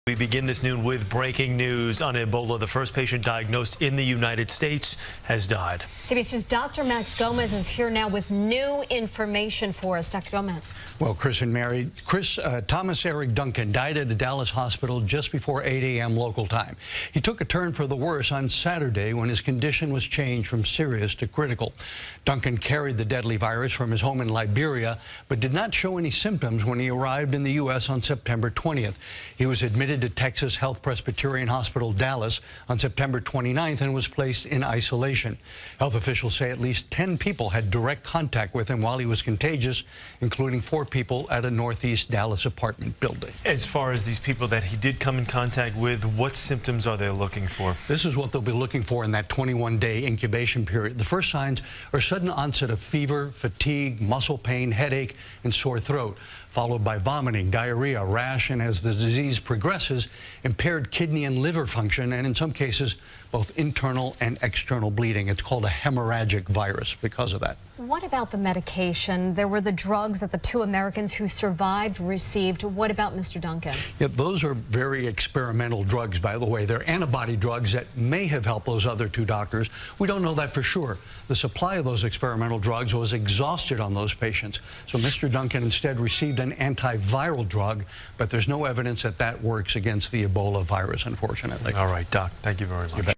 We begin this noon with breaking news on Ebola. The first patient diagnosed in the United States has died. CBS News' Dr. Max Gomez is here now with new information for us. Dr. Gomez. Well, Chris and Mary, Thomas Eric Duncan died at a Dallas hospital just before 8 a.m. local time. He took a turn for the worse on Saturday when his condition was changed from serious to critical. Duncan carried the deadly virus from his home in Liberia, but did not show any symptoms when he arrived in the U.S. on September 20th. He was admitted to Texas Health Presbyterian Hospital, Dallas, on September 29th and was placed in isolation. Health officials say at least 10 people had direct contact with him while he was contagious, including 4 people at a northeast Dallas apartment building. As far as these people that he did come in contact with, what symptoms are they looking for? This is what they'll be looking for in that 21-day incubation period. The first signs are sudden onset of fever, fatigue, muscle pain, headache, and sore throat, followed by vomiting, diarrhea, rash, and as the disease progresses, impaired kidney and liver function, and in some cases, both internal and external bleeding. It's called a hemorrhagic virus because of that. What about the medication? There were the drugs that the 2 Americans who survived received. What about Mr. Duncan? Yeah, those are very experimental drugs, by the way. They're antibody drugs that may have helped those other 2 doctors. We don't know that for sure. The supply of those experimental drugs was exhausted on those patients. So Mr. Duncan instead received an antiviral drug, but there's no evidence that that works against the Ebola virus, unfortunately. All right, Doc, thank you very much.